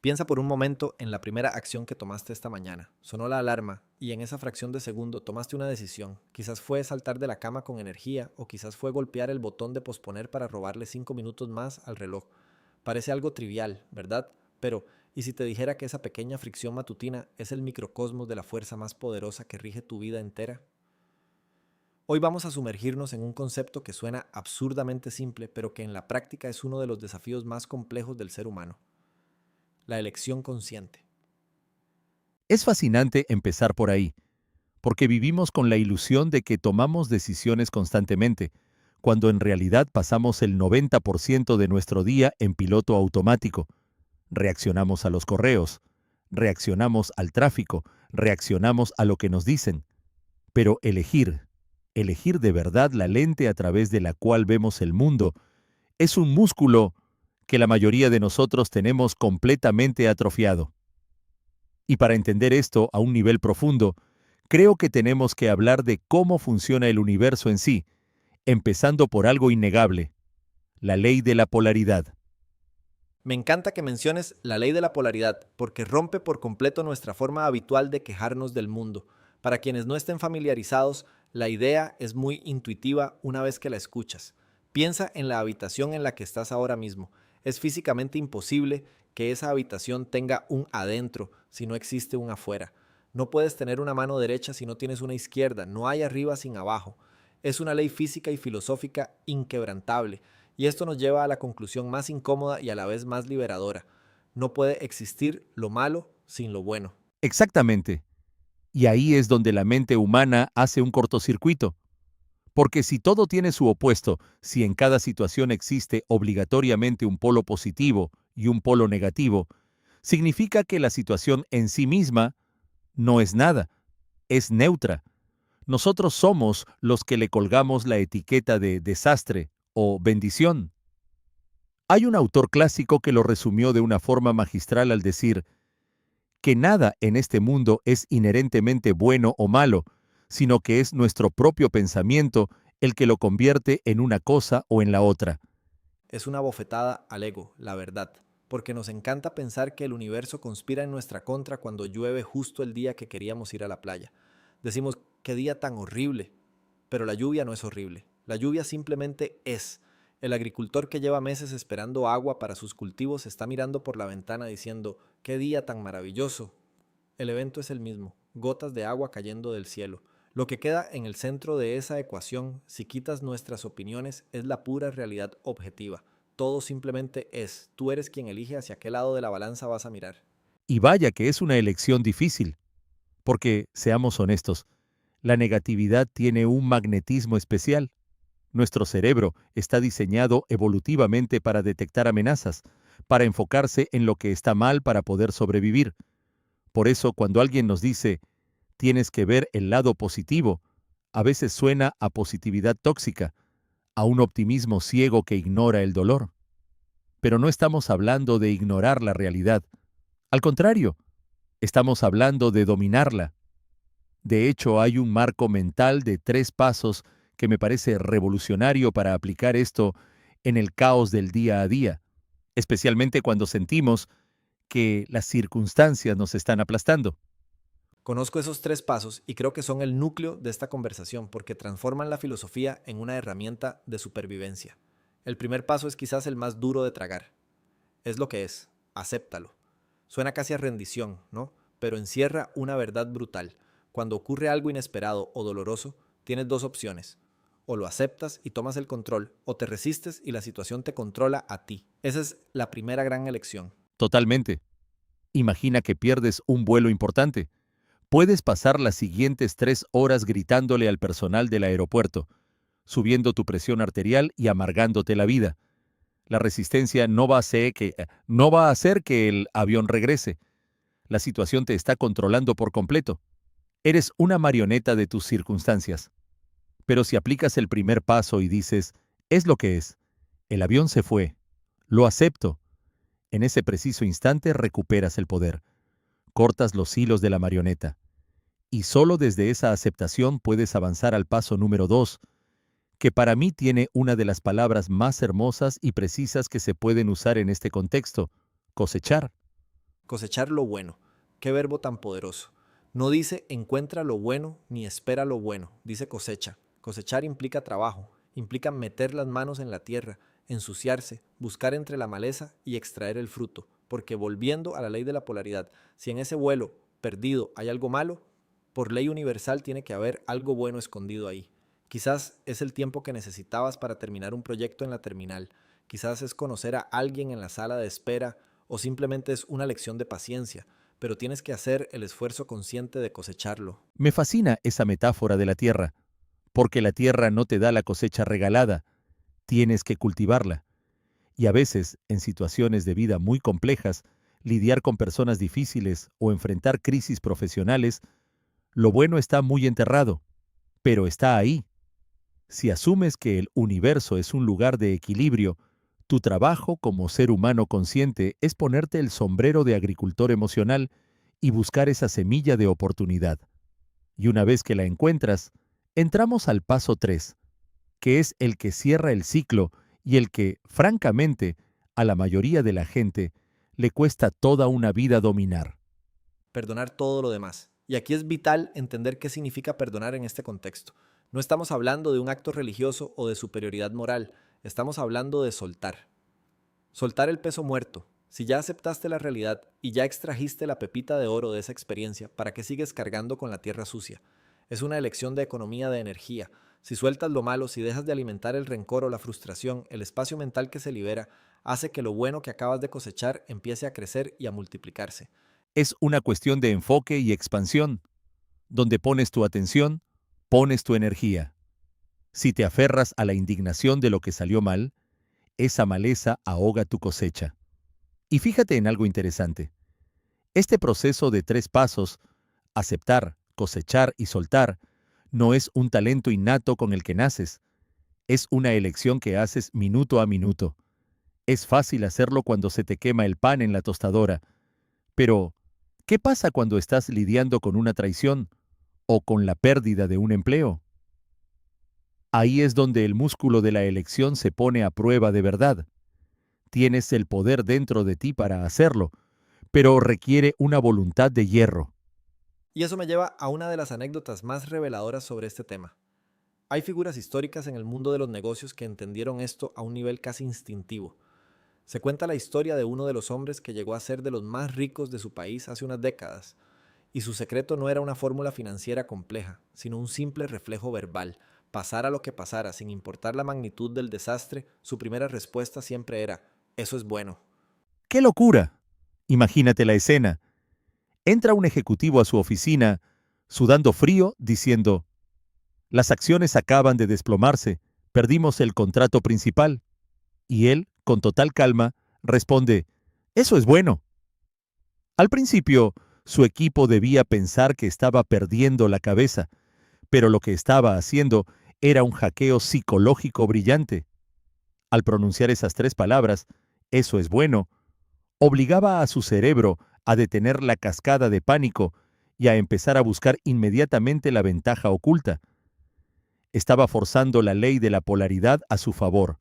Piensa por un momento en la primera acción que tomaste esta mañana. Sonó la alarma y en esa fracción de segundo tomaste una decisión. Quizás fue saltar de la cama con energía o quizás fue golpear el botón de posponer para robarle 5 minutos más al reloj. Parece algo trivial, ¿verdad? Pero, ¿y si te dijera que esa pequeña fricción matutina es el microcosmos de la fuerza más poderosa que rige tu vida entera? Hoy vamos a sumergirnos en un concepto que suena absurdamente simple, pero que en la práctica es uno de los desafíos más complejos del ser humano: la elección consciente. Es fascinante empezar por ahí, porque vivimos con la ilusión de que tomamos decisiones constantemente, cuando en realidad pasamos el 90% de nuestro día en piloto automático. Reaccionamos a los correos, reaccionamos al tráfico, reaccionamos a lo que nos dicen. Pero elegir de verdad la lente a través de la cual vemos el mundo, es un músculo que la mayoría de nosotros tenemos completamente atrofiado. Y para entender esto a un nivel profundo, creo que tenemos que hablar de cómo funciona el universo en sí, empezando por algo innegable: la ley de la polaridad. Me encanta que menciones la ley de la polaridad, porque rompe por completo nuestra forma habitual de quejarnos del mundo. Para quienes no estén familiarizados, la idea es muy intuitiva una vez que la escuchas. Piensa en la habitación en la que estás ahora mismo. Es físicamente imposible que esa habitación tenga un adentro si no existe un afuera. No puedes tener una mano derecha si no tienes una izquierda, no hay arriba sin abajo. Es una ley física y filosófica inquebrantable, y esto nos lleva a la conclusión más incómoda y a la vez más liberadora: no puede existir lo malo sin lo bueno. Exactamente. Y ahí es donde la mente humana hace un cortocircuito. Porque si todo tiene su opuesto, si en cada situación existe obligatoriamente un polo positivo y un polo negativo, significa que la situación en sí misma no es nada, es neutra. Nosotros somos los que le colgamos la etiqueta de desastre o bendición. Hay un autor clásico que lo resumió de una forma magistral al decir que nada en este mundo es inherentemente bueno o malo, sino que es nuestro propio pensamiento el que lo convierte en una cosa o en la otra. Es una bofetada al ego, la verdad, porque nos encanta pensar que el universo conspira en nuestra contra cuando llueve justo el día que queríamos ir a la playa. Decimos: qué día tan horrible. Pero la lluvia no es horrible. La lluvia simplemente es. El agricultor que lleva meses esperando agua para sus cultivos está mirando por la ventana diciendo: qué día tan maravilloso. El evento es el mismo: gotas de agua cayendo del cielo. Lo que queda en el centro de esa ecuación, si quitas nuestras opiniones, es la pura realidad objetiva. Todo simplemente es. Tú eres quien elige hacia qué lado de la balanza vas a mirar. Y vaya que es una elección difícil, porque, seamos honestos, la negatividad tiene un magnetismo especial. Nuestro cerebro está diseñado evolutivamente para detectar amenazas, para enfocarse en lo que está mal para poder sobrevivir. Por eso, cuando alguien nos dice, tienes que ver el lado positivo, a veces suena a positividad tóxica, a un optimismo ciego que ignora el dolor. Pero no estamos hablando de ignorar la realidad. Al contrario, estamos hablando de dominarla. De hecho, hay un marco mental de 3 pasos que me parece revolucionario para aplicar esto en el caos del día a día, especialmente cuando sentimos que las circunstancias nos están aplastando. Conozco esos 3 pasos y creo que son el núcleo de esta conversación porque transforman la filosofía en una herramienta de supervivencia. El primer paso es quizás el más duro de tragar. Es lo que es, acéptalo. Suena casi a rendición, ¿no? Pero encierra una verdad brutal. Cuando ocurre algo inesperado o doloroso, tienes dos opciones: o lo aceptas y tomas el control, o te resistes y la situación te controla a ti. Esa es la primera gran elección. Totalmente. Imagina que pierdes un vuelo importante. Puedes pasar las siguientes 3 horas gritándole al personal del aeropuerto, subiendo tu presión arterial y amargándote la vida. La resistencia no va a hacer que el avión regrese. La situación te está controlando por completo. Eres una marioneta de tus circunstancias. Pero si aplicas el primer paso y dices, es lo que es, el avión se fue, lo acepto, en ese preciso instante recuperas el poder, cortas los hilos de la marioneta. Y solo desde esa aceptación puedes avanzar al paso número 2, que para mí tiene una de las palabras más hermosas y precisas que se pueden usar en este contexto: cosechar. Cosechar lo bueno. Qué verbo tan poderoso. No dice encuentra lo bueno ni espera lo bueno, dice cosecha. Cosechar implica trabajo, implica meter las manos en la tierra, ensuciarse, buscar entre la maleza y extraer el fruto. Porque volviendo a la ley de la polaridad, si en ese vuelo perdido hay algo malo, por ley universal tiene que haber algo bueno escondido ahí. Quizás es el tiempo que necesitabas para terminar un proyecto en la terminal, quizás es conocer a alguien en la sala de espera o simplemente es una lección de paciencia, pero tienes que hacer el esfuerzo consciente de cosecharlo. Me fascina esa metáfora de la tierra, porque la tierra no te da la cosecha regalada, tienes que cultivarla. Y a veces, en situaciones de vida muy complejas, lidiar con personas difíciles o enfrentar crisis profesionales, lo bueno está muy enterrado, pero está ahí. Si asumes que el universo es un lugar de equilibrio, tu trabajo como ser humano consciente es ponerte el sombrero de agricultor emocional y buscar esa semilla de oportunidad. Y una vez que la encuentras, entramos al paso 3, que es el que cierra el ciclo y el que, francamente, a la mayoría de la gente le cuesta toda una vida dominar. Perdonar todo lo demás. Y aquí es vital entender qué significa perdonar en este contexto. No estamos hablando de un acto religioso o de superioridad moral, estamos hablando de soltar. Soltar el peso muerto. Si ya aceptaste la realidad y ya extrajiste la pepita de oro de esa experiencia, ¿para qué sigues cargando con la tierra sucia? Es una elección de economía de energía. Si sueltas lo malo, si dejas de alimentar el rencor o la frustración, el espacio mental que se libera hace que lo bueno que acabas de cosechar empiece a crecer y a multiplicarse. Es una cuestión de enfoque y expansión. Donde pones tu atención, pones tu energía. Si te aferras a la indignación de lo que salió mal, esa maleza ahoga tu cosecha. Y fíjate en algo interesante. Este proceso de 3 pasos, aceptar, cosechar y soltar, no es un talento innato con el que naces, es una elección que haces minuto a minuto. Es fácil hacerlo cuando se te quema el pan en la tostadora, pero ¿qué pasa cuando estás lidiando con una traición o con la pérdida de un empleo? Ahí es donde el músculo de la elección se pone a prueba de verdad. Tienes el poder dentro de ti para hacerlo, pero requiere una voluntad de hierro. Y eso me lleva a una de las anécdotas más reveladoras sobre este tema. Hay figuras históricas en el mundo de los negocios que entendieron esto a un nivel casi instintivo. Se cuenta la historia de uno de los hombres que llegó a ser de los más ricos de su país hace unas décadas, y su secreto no era una fórmula financiera compleja, sino un simple reflejo verbal. Pasara lo que pasara, sin importar la magnitud del desastre, su primera respuesta siempre era, eso es bueno. ¡Qué locura! Imagínate la escena. Entra un ejecutivo a su oficina, sudando frío, diciendo, las acciones acaban de desplomarse, perdimos el contrato principal. Y él, con total calma, responde, eso es bueno. Al principio, su equipo debía pensar que estaba perdiendo la cabeza, pero lo que estaba haciendo era un hackeo psicológico brillante. Al pronunciar esas 3 palabras, eso es bueno, obligaba a su cerebro a detener la cascada de pánico y a empezar a buscar inmediatamente la ventaja oculta. Estaba forzando la ley de la polaridad a su favor.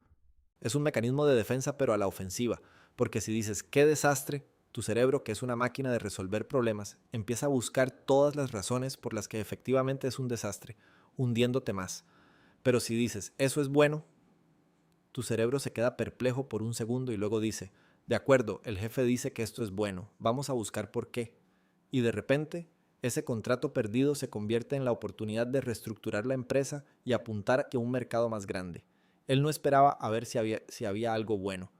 Es un mecanismo de defensa pero a la ofensiva, porque si dices qué desastre, tu cerebro, que es una máquina de resolver problemas, empieza a buscar todas las razones por las que efectivamente es un desastre, hundiéndote más. Pero si dices eso es bueno, tu cerebro se queda perplejo por un segundo y luego dice, de acuerdo, el jefe dice que esto es bueno, vamos a buscar por qué. Y de repente, ese contrato perdido se convierte en la oportunidad de reestructurar la empresa y apuntar a un mercado más grande. Él no esperaba a ver si había algo bueno.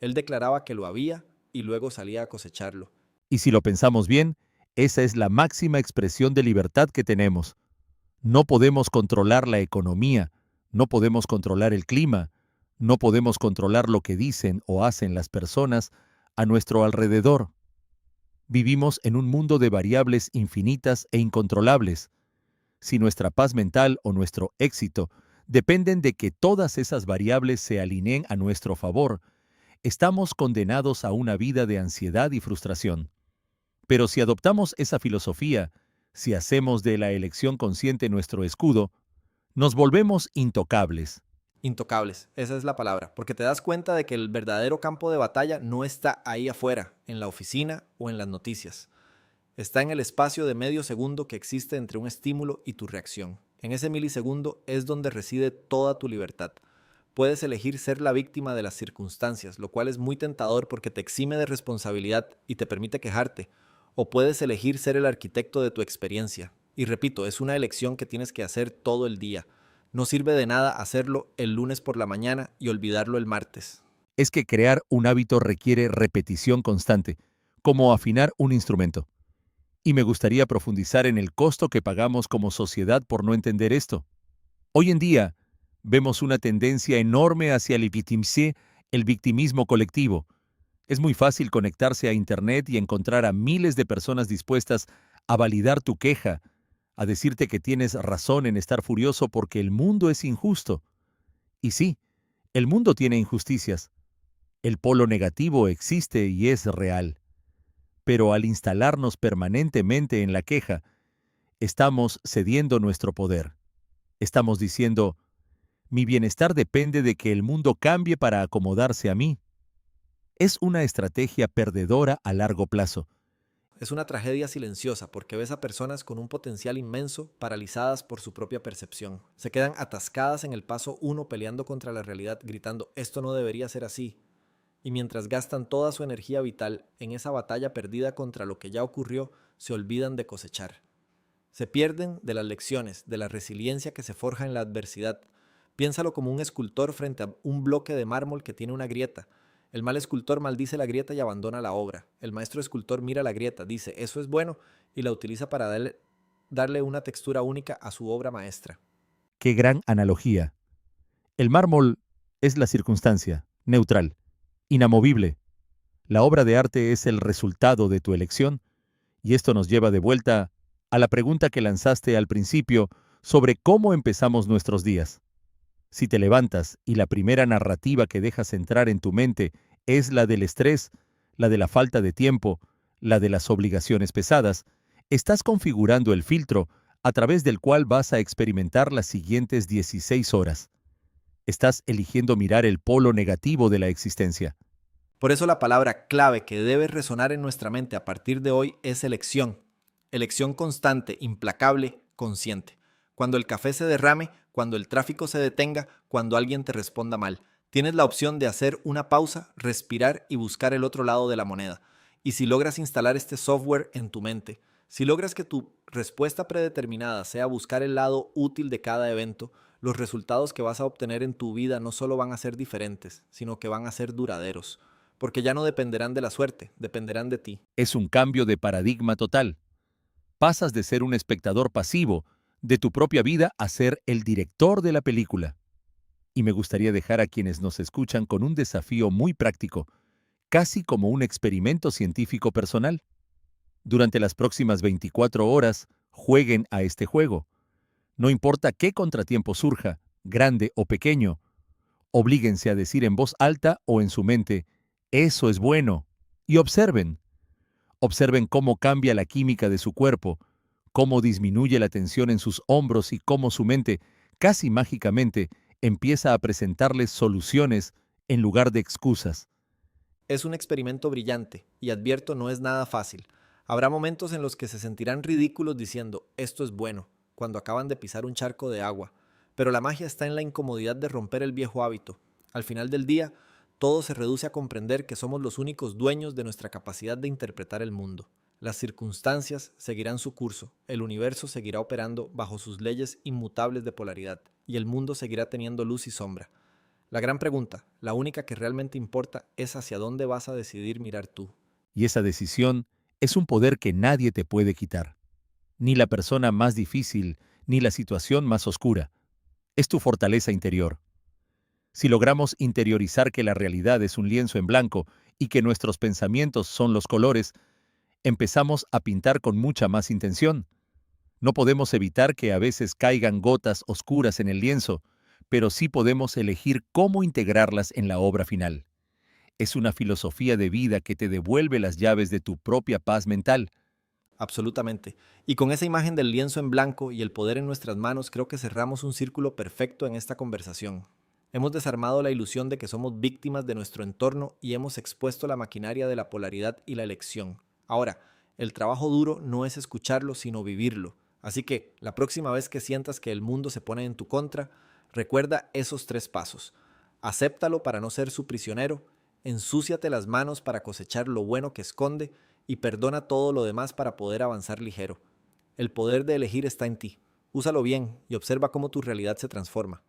Él declaraba que lo había y luego salía a cosecharlo. Y si lo pensamos bien, esa es la máxima expresión de libertad que tenemos. No podemos controlar la economía, no podemos controlar el clima, no podemos controlar lo que dicen o hacen las personas a nuestro alrededor. Vivimos en un mundo de variables infinitas e incontrolables. Si nuestra paz mental o nuestro éxito dependen de que todas esas variables se alineen a nuestro favor, estamos condenados a una vida de ansiedad y frustración. Pero si adoptamos esa filosofía, si hacemos de la elección consciente nuestro escudo, nos volvemos intocables. Intocables, esa es la palabra, porque te das cuenta de que el verdadero campo de batalla no está ahí afuera, en la oficina o en las noticias. Está en el espacio de medio segundo que existe entre un estímulo y tu reacción. En ese milisegundo es donde reside toda tu libertad. Puedes elegir ser la víctima de las circunstancias, lo cual es muy tentador porque te exime de responsabilidad y te permite quejarte. O puedes elegir ser el arquitecto de tu experiencia. Y repito, es una elección que tienes que hacer todo el día. No sirve de nada hacerlo el lunes por la mañana y olvidarlo el martes. Es que crear un hábito requiere repetición constante, como afinar un instrumento. Y me gustaría profundizar en el costo que pagamos como sociedad por no entender esto. Hoy en día, vemos una tendencia enorme hacia el victimismo colectivo. Es muy fácil conectarse a Internet y encontrar a miles de personas dispuestas a validar tu queja, a decirte que tienes razón en estar furioso porque el mundo es injusto. Y sí, el mundo tiene injusticias. El polo negativo existe y es real. Pero al instalarnos permanentemente en la queja, estamos cediendo nuestro poder. Estamos diciendo, mi bienestar depende de que el mundo cambie para acomodarse a mí. Es una estrategia perdedora a largo plazo. Es una tragedia silenciosa porque ves a personas con un potencial inmenso paralizadas por su propia percepción. Se quedan atascadas en el paso 1 peleando contra la realidad, gritando, esto no debería ser así. Y mientras gastan toda su energía vital en esa batalla perdida contra lo que ya ocurrió, se olvidan de cosechar. Se pierden de las lecciones, de la resiliencia que se forja en la adversidad. Piénsalo como un escultor frente a un bloque de mármol que tiene una grieta. El mal escultor maldice la grieta y abandona la obra. El maestro escultor mira la grieta, dice, eso es bueno, y la utiliza para darle una textura única a su obra maestra. ¡Qué gran analogía! El mármol es la circunstancia, neutral, inamovible. La obra de arte es el resultado de tu elección, y esto nos lleva de vuelta a la pregunta que lanzaste al principio sobre cómo empezamos nuestros días. Si te levantas y la primera narrativa que dejas entrar en tu mente es la del estrés, la de la falta de tiempo, la de las obligaciones pesadas, estás configurando el filtro a través del cual vas a experimentar las siguientes 16 horas. Estás eligiendo mirar el polo negativo de la existencia. Por eso la palabra clave que debe resonar en nuestra mente a partir de hoy es elección. Elección constante, implacable, consciente. Cuando el café se derrame, cuando el tráfico se detenga, cuando alguien te responda mal. Tienes la opción de hacer una pausa, respirar y buscar el otro lado de la moneda. Y si logras instalar este software en tu mente, si logras que tu respuesta predeterminada sea buscar el lado útil de cada evento, los resultados que vas a obtener en tu vida no solo van a ser diferentes, sino que van a ser duraderos. Porque ya no dependerán de la suerte, dependerán de ti. Es un cambio de paradigma total. Pasas de ser un espectador pasivo de tu propia vida a ser el director de la película. Y me gustaría dejar a quienes nos escuchan con un desafío muy práctico, casi como un experimento científico personal. Durante las próximas 24 horas, jueguen a este juego. No importa qué contratiempo surja, grande o pequeño, oblíguense a decir en voz alta o en su mente, eso es bueno, y observen. Observen cómo cambia la química de su cuerpo, cómo disminuye la tensión en sus hombros y cómo su mente, casi mágicamente, empieza a presentarles soluciones en lugar de excusas. Es un experimento brillante y advierto no es nada fácil. Habrá momentos en los que se sentirán ridículos diciendo esto es bueno, cuando acaban de pisar un charco de agua. Pero la magia está en la incomodidad de romper el viejo hábito. Al final del día, todo se reduce a comprender que somos los únicos dueños de nuestra capacidad de interpretar el mundo. Las circunstancias seguirán su curso, el universo seguirá operando bajo sus leyes inmutables de polaridad, y el mundo seguirá teniendo luz y sombra. La gran pregunta, la única que realmente importa, es hacia dónde vas a decidir mirar tú. Y esa decisión es un poder que nadie te puede quitar. Ni la persona más difícil, ni la situación más oscura. Es tu fortaleza interior. Si logramos interiorizar que la realidad es un lienzo en blanco y que nuestros pensamientos son los colores, empezamos a pintar con mucha más intención. No podemos evitar que a veces caigan gotas oscuras en el lienzo, pero sí podemos elegir cómo integrarlas en la obra final. Es una filosofía de vida que te devuelve las llaves de tu propia paz mental. Absolutamente. Y con esa imagen del lienzo en blanco y el poder en nuestras manos, creo que cerramos un círculo perfecto en esta conversación. Hemos desarmado la ilusión de que somos víctimas de nuestro entorno y hemos expuesto la maquinaria de la polaridad y la elección. Ahora, el trabajo duro no es escucharlo, sino vivirlo. Así que, la próxima vez que sientas que el mundo se pone en tu contra, recuerda esos 3 pasos. Acéptalo para no ser su prisionero, ensúciate las manos para cosechar lo bueno que esconde y perdona todo lo demás para poder avanzar ligero. El poder de elegir está en ti. Úsalo bien y observa cómo tu realidad se transforma.